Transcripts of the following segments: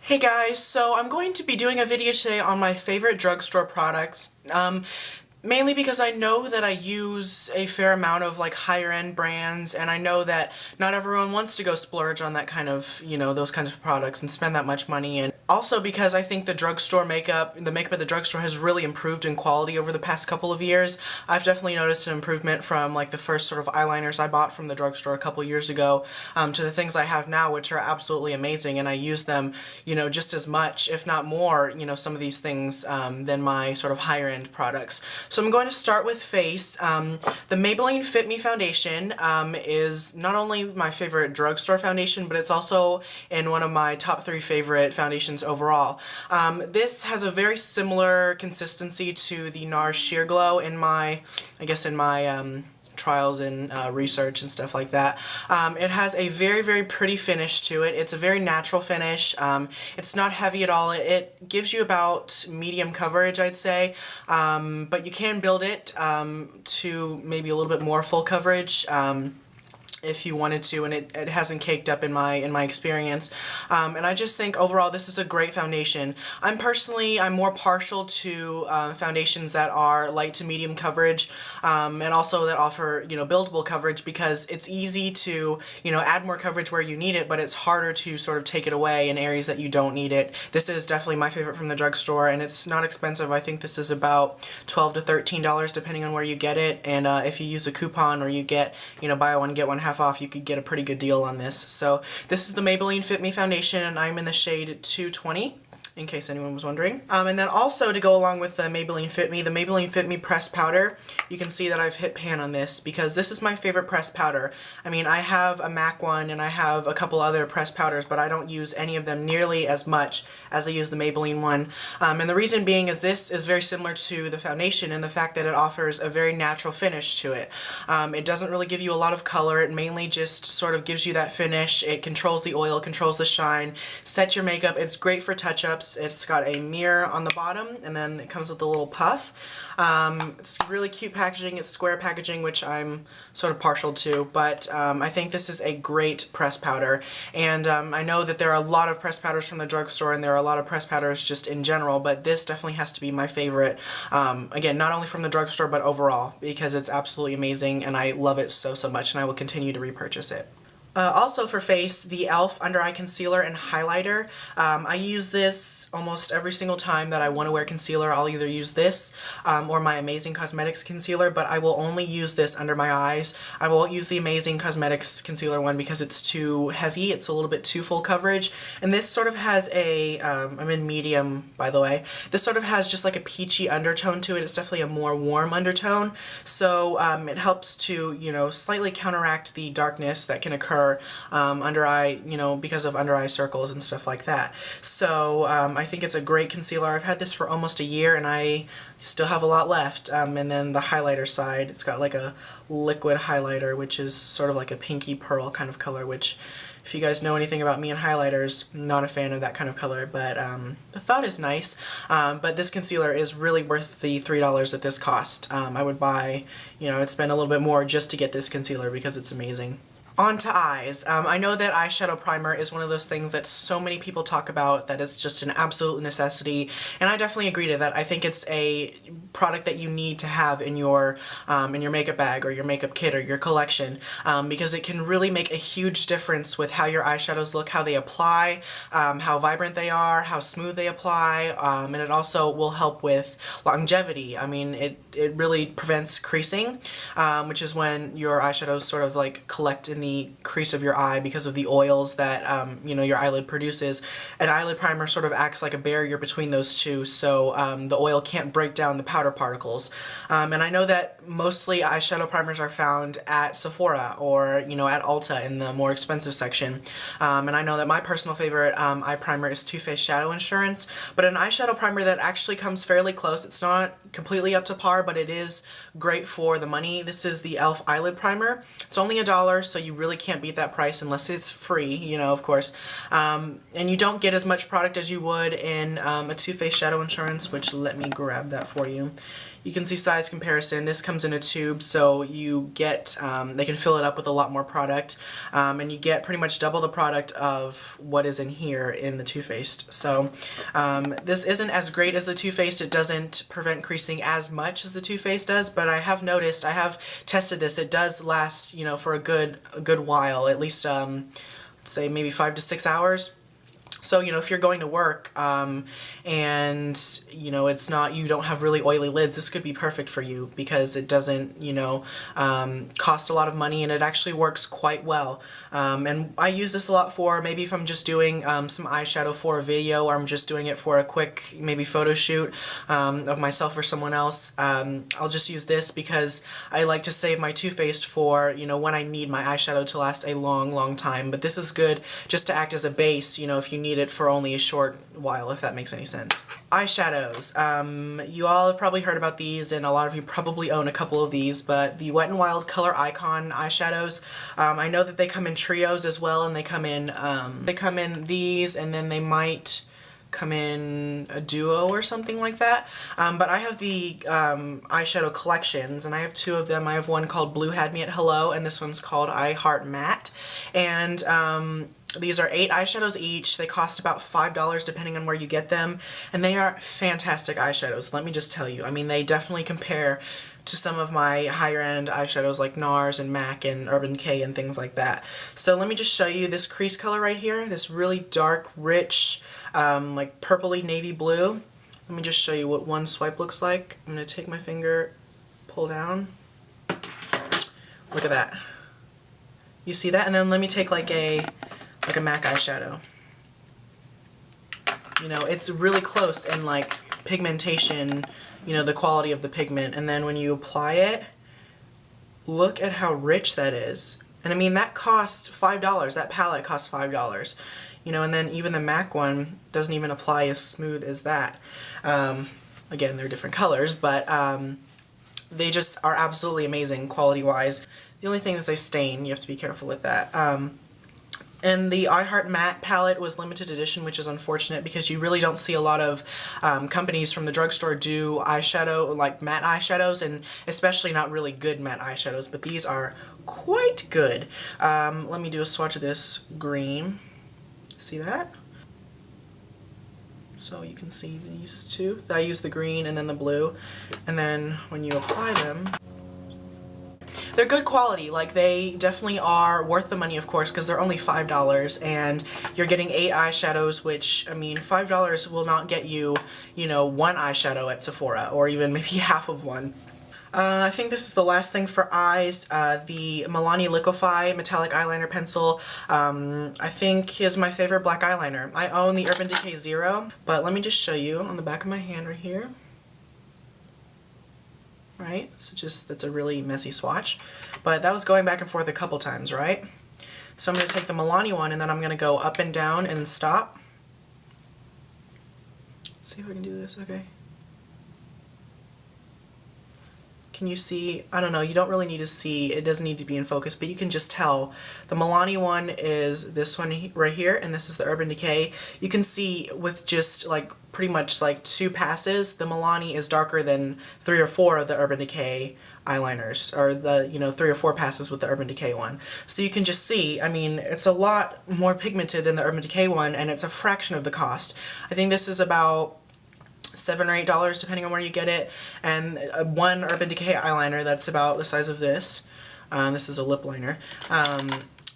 Hey guys, so I'm going to be doing a video today on my favorite drugstore products. Mainly because I know that I use a fair amount of like higher end brands, and I know that not everyone wants to go splurge on that kind of, those kinds of products and spend that much money. And also because I think the makeup at the drugstore has really improved in quality over the past couple of years. I've definitely noticed an improvement from like the first sort of eyeliners I bought from the drugstore a couple years ago to the things I have now, which are absolutely amazing, and I use them, just as much, if not more, some of these things than my sort of higher end products. So I'm going to start with face. The Maybelline Fit Me foundation is not only my favorite drugstore foundation, but it's also in one of my top 3 favorite foundations overall. This has a very similar consistency to the NARS Sheer Glow in my trials and research and stuff like that. It has a very, very pretty finish to it. It's a very natural finish. It's not heavy at all. It gives you about medium coverage, I'd say, but you can build it to maybe a little bit more full coverage. If you wanted to, and it hasn't caked up in my experience. And I just think overall this is a great foundation. I'm more partial to foundations that are light to medium coverage, and also that offer, buildable coverage, because it's easy to, add more coverage where you need it, but it's harder to sort of take it away in areas that you don't need it. This is definitely my favorite from the drugstore, and it's not expensive. I think this is about $12 to $13 depending on where you get it, and if you use a coupon or you get, buy one get one half off, you could get a pretty good deal on this. So this is the Maybelline Fit Me foundation, and I'm in the shade 220, in case anyone was wondering. And then also to go along with the Maybelline Fit Me pressed powder, you can see that I've hit pan on this because this is my favorite pressed powder. I mean, I have a MAC one and I have a couple other pressed powders, but I don't use any of them nearly as much as I use the Maybelline one. And the reason being is this is very similar to the foundation in the fact that it offers a very natural finish to it. It doesn't really give you a lot of color. It mainly just sort of gives you that finish. It controls the oil, controls the shine, sets your makeup. It's great for touch-ups. It's got a mirror on the bottom, and then it comes with a little puff. It's really cute packaging. It's square packaging, which I'm sort of partial to, but I think this is a great pressed powder. And I know that there are a lot of pressed powders from the drugstore, and there are a lot of pressed powders just in general, but this definitely has to be my favorite. Again, not only from the drugstore, but overall, because it's absolutely amazing, and I love it so, so much, and I will continue to repurchase it. Also for face, the e.l.f. Under Eye Concealer and Highlighter. I use this almost every single time that I want to wear concealer. I'll either use this or my Amazing Cosmetics concealer, but I will only use this under my eyes. I won't use the Amazing Cosmetics concealer one because it's too heavy. It's a little bit too full coverage. And this sort of has a, I'm in medium by the way, this sort of has just like a peachy undertone to it. It's definitely a more warm undertone. So it helps to, slightly counteract the darkness that can occur under eye, because of under eye circles and stuff like that. So I think it's a great concealer. I've had this for almost a year and I still have a lot left. And then the highlighter side, it's got like a liquid highlighter, which is sort of like a pinky pearl kind of color, which if you guys know anything about me and highlighters, I'm not a fan of that kind of color, but the thought is nice. But this concealer is really worth the $3 that this cost. I would buy, I'd spend a little bit more just to get this concealer because it's amazing. On to eyes. I know that eyeshadow primer is one of those things that so many people talk about that it's just an absolute necessity, and I definitely agree to that. I think it's a product that you need to have in your makeup bag or your makeup kit or your collection, because it can really make a huge difference with how your eyeshadows look, how they apply, how vibrant they are, how smooth they apply, and it also will help with longevity. I mean, it really prevents creasing, which is when your eyeshadows sort of like collect in the crease of your eye because of the oils that your eyelid produces. An eyelid primer sort of acts like a barrier between those two, so the oil can't break down the powder particles. And I know that mostly eyeshadow primers are found at Sephora or at Ulta in the more expensive section. And I know that my personal favorite eye primer is Too Faced Shadow Insurance, but an eyeshadow primer that actually comes fairly close. It's not completely up to par, but it is great for the money. This is the e.l.f. Eyelid Primer. It's only $1, so you really can't beat that price unless it's free, of course. And you don't get as much product as you would in a Too Faced Shadow Insurance, which let me grab that for you. You can see size comparison. This comes in a tube, so you get, they can fill it up with a lot more product, and you get pretty much double the product of what is in here in the Too Faced. So this isn't as great as the Too Faced. It doesn't prevent creasing as much as the Too Faced does, but I have noticed, I have tested this, it does last, you know, for a good while, at least say maybe 5 to 6 hours. So, you know, if you're going to work and, you know, it's not, you don't have really oily lids, this could be perfect for you because it doesn't, you know, cost a lot of money, and it actually works quite well. And I use this a lot for maybe if I'm just doing some eyeshadow for a video, or I'm just doing it for a quick maybe photo shoot of myself or someone else. I'll just use this because I like to save my Too Faced for, you know, when I need my eyeshadow to last a long time. But this is good just to act as a base, you know, if you need it for only a short while, if that makes any sense. Eyeshadows. You all have probably heard about these, and a lot of you probably own a couple of these, but the Wet n Wild Color Icon eyeshadows, I know that they come in trios as well, and they come in these, and then they might come in a duo or something like that. But I have the eyeshadow collections, and I have two of them. I have one called Blue Had Me at Hello, and this one's called I Heart Matte. And these are 8 eyeshadows each. They cost about $5 depending on where you get them, and they are fantastic eyeshadows, let me just tell you. I mean, they definitely compare to some of my higher end eyeshadows like NARS and MAC and Urban Decay and things like that. So let me just show you this crease color right here, this really dark, rich, like purpley navy blue. Let me just show you what one swipe looks like. I'm going to take my finger, pull down. Look at that. You see that? And then let me take like a MAC eyeshadow. You know, it's really close in like pigmentation, you know, the quality of the pigment, and then when you apply it, look at how rich that is. And I mean, that cost $5, that palette cost $5. You know, and then even the MAC one doesn't even apply as smooth as that. Again, they're different colors, but they just are absolutely amazing quality-wise. The only thing is they stain, you have to be careful with that. And the I Heart Matte palette was limited edition, which is unfortunate because you really don't see a lot of companies from the drugstore do eyeshadow, like matte eyeshadows, and especially not really good matte eyeshadows, but these are quite good. Let me do a swatch of this green. See that? So you can see these two. I use the green and then the blue, and then when you apply them, they're good quality. Like, they definitely are worth the money, of course, because they're only $5, and you're getting 8 eyeshadows, which, I mean, $5 will not get you, you know, one eyeshadow at Sephora, or even maybe half of one. I think this is the last thing for eyes. The Milani Liquify Metallic Eyeliner Pencil, I think is my favorite black eyeliner. I own the Urban Decay Zero, but let me just show you on the back of my hand right here. Right, so just, that's a really messy swatch, but that was going back and forth a couple times, right? So I'm going to take the Milani one, and then I'm going to go up and down and stop. Let's see if I can do this, okay. Can you see? I don't know, you don't really need to see, it doesn't need to be in focus, but you can just tell. The Milani one is this one right here, and this is the Urban Decay. You can see with just like pretty much like 2 passes, the Milani is darker than 3 or 4 of the Urban Decay eyeliners, or the, you know, 3 or 4 passes with the Urban Decay one. So you can just see, I mean, it's a lot more pigmented than the Urban Decay one, and it's a fraction of the cost. I think this is about $7 or $8 depending on where you get it, and one Urban Decay eyeliner that's about the size of this, this is a lip liner,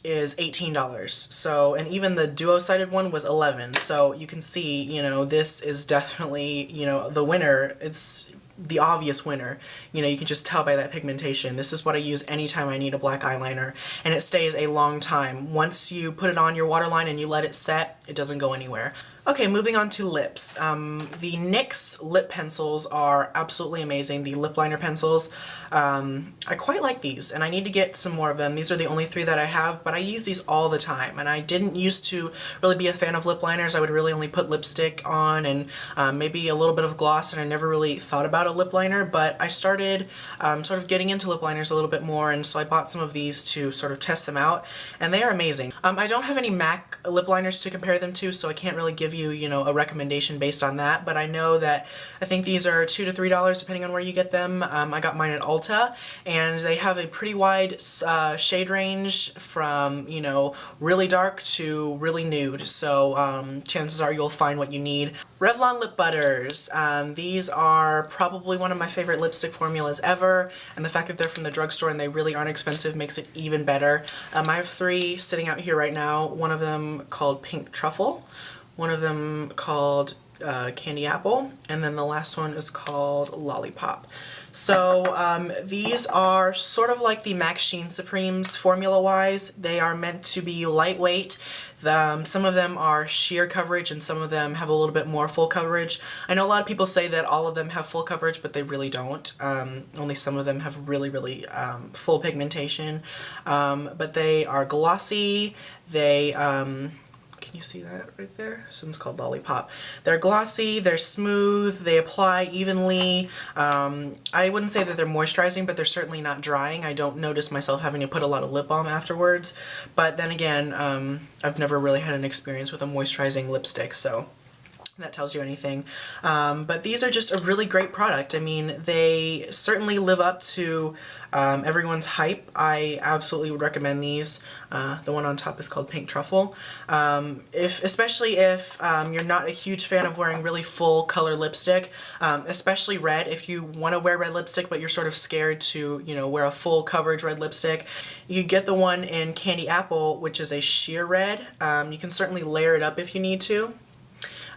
is $18. So, and even the duo-sided one was $11. So you can see, you know, this is definitely, you know, the winner. It's the obvious winner. You know, you can just tell by that pigmentation. This is what I use anytime I need a black eyeliner, and it stays a long time. Once you put it on your waterline and you let it set, it doesn't go anywhere. Okay, moving on to lips. The NYX lip pencils are absolutely amazing, the lip liner pencils. I quite like these, and I need to get some more of them. These are the only 3 that I have, but I use these all the time, and I didn't used to really be a fan of lip liners. I would really only put lipstick on and maybe a little bit of gloss, and I never really thought about a lip liner, but I started sort of getting into lip liners a little bit more, and so I bought some of these to sort of test them out, and they are amazing. I don't have any MAC lip liners to compare them to, so I can't really give you you, you know, a recommendation based on that, but I know that I think these are $2 to $3 depending on where you get them. I got mine at Ulta, and they have a pretty wide shade range from, you know, really dark to really nude, so chances are you'll find what you need. Revlon lip butters. These are probably one of my favorite lipstick formulas ever, and the fact that they're from the drugstore and they really aren't expensive makes it even better. I have 3 sitting out here right now. One of them called Pink Truffle, one of them called Candy Apple, and then the last one is called Lollipop. So these are sort of like the Max Sheen Supremes formula-wise. They are meant to be lightweight. Some of them are sheer coverage and some of them have a little bit more full coverage. I know a lot of people say that all of them have full coverage, but they really don't. Only some of them have really full pigmentation. But they are glossy. They can you see that right there? This one's called Lollipop. They're glossy, they're smooth, they apply evenly. I wouldn't say that they're moisturizing, but they're certainly not drying. I don't notice myself having to put a lot of lip balm afterwards. But then again, I've never really had an experience with a moisturizing lipstick, so that tells you anything. But these are just a really great product. I mean, they certainly live up to everyone's hype. I absolutely would recommend these. The one on top is called Pink Truffle. Especially if you're not a huge fan of wearing really full color lipstick, especially red. If you want to wear red lipstick but you're sort of scared to, you know, wear a full coverage red lipstick, you get the one in Candy Apple, which is a sheer red. You can certainly layer it up if you need to.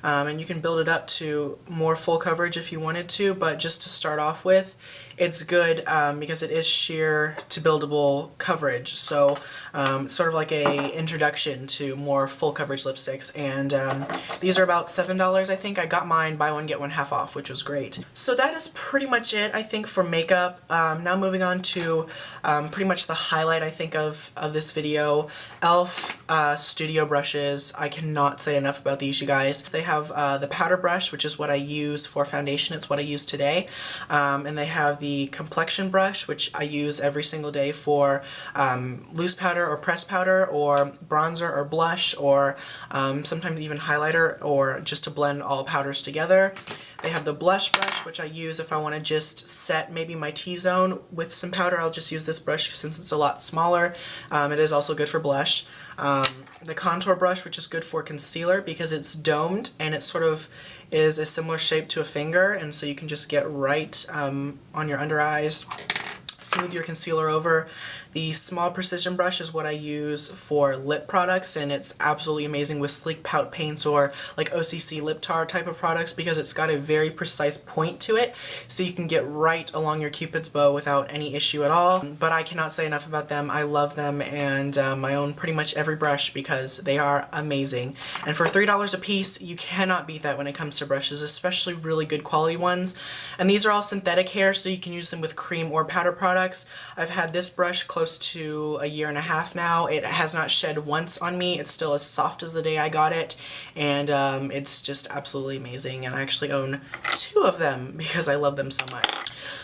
And you can build it up to more full coverage if you wanted to, but just to start off with, it's good because it is sheer to buildable coverage, so sort of like a introduction to more full coverage lipsticks. And these are about $7, I think. I got mine buy one get one half off, which was great. So that is pretty much it, I think, for makeup. Now moving on to pretty much the highlight, I think, of this video. e.l.f. Studio brushes. I cannot say enough about these, you guys. They have the powder brush, which is what I use for foundation. It's what I use today. And they have the complexion brush, which I use every single day for loose powder or pressed powder or bronzer or blush or sometimes even highlighter or just to blend all powders together. They have the blush brush, which I use if I want to just set maybe my T-zone with some powder. I'll just use this brush since it's a lot smaller. It is also good for blush. The contour brush, which is good for concealer because it's domed and it sort of is a similar shape to a finger, and so you can just get right on your under eyes, smooth your concealer over. The small precision brush is what I use for lip products, and it's absolutely amazing with sleek pout paints or like OCC lip tar type of products because it's got a very precise point to it, so you can get right along your Cupid's bow without any issue at all. But I cannot say enough about them. I love them, and I own pretty much every brush because they are amazing. And for $3 a piece, you cannot beat that when it comes to brushes, especially really good quality ones. And these are all synthetic hair, so you can use them with cream or powder products. I've had this brush close to a year and a half now. It has not shed once on me. It's still as soft as the day I got it, and it's just absolutely amazing. And I actually own 2 of them because I love them so much.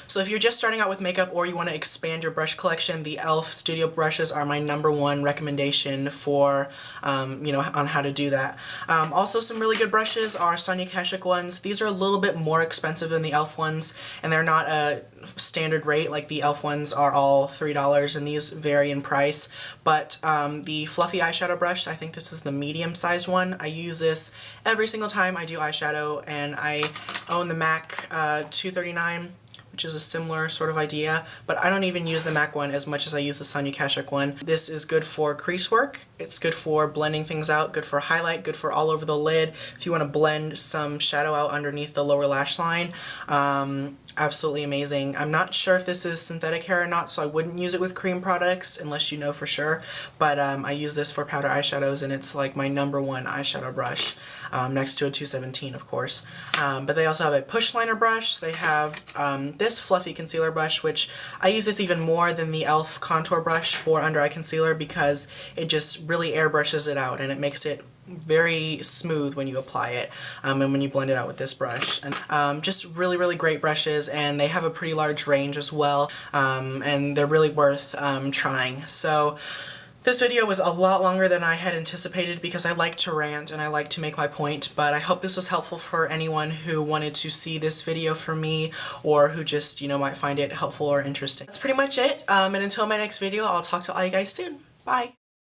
So if you're just starting out with makeup or you want to expand your brush collection, the e.l.f. Studio brushes are my #1 recommendation for, you know, on how to do that. Also, some really good brushes are Sonia Kashuk ones. These are a little bit more expensive than the e.l.f. ones, and they're not a standard rate. Like the e.l.f. ones are all $3, and these vary in price. But the fluffy eyeshadow brush, I think this is the medium-sized one. I use this every single time I do eyeshadow, and I own the MAC 239. Which is a similar sort of idea, but I don't even use the MAC one as much as I use the Sonia Kashuk one. This is good for crease work, it's good for blending things out, good for highlight, good for all over the lid. If you want to blend some shadow out underneath the lower lash line, absolutely amazing. I'm not sure if this is synthetic hair or not, so I wouldn't use it with cream products unless you know for sure, but I use this for powder eyeshadows, and it's like my #1 eyeshadow brush, next to a 217 of course. But they also have a push liner brush. They have this fluffy concealer brush, which I use this even more than the e.l.f. contour brush for under eye concealer because it just really airbrushes it out and it makes it very smooth when you apply it and when you blend it out with this brush. And just really great brushes, and they have a pretty large range as well, and they're really worth trying. So This video was a lot longer than I had anticipated because I like to rant and I like to make my point, but I hope this was helpful for anyone who wanted to see this video from me or who just, you know, might find it helpful or interesting. That's pretty much it, and until my next video, I'll talk to all you guys soon. Bye!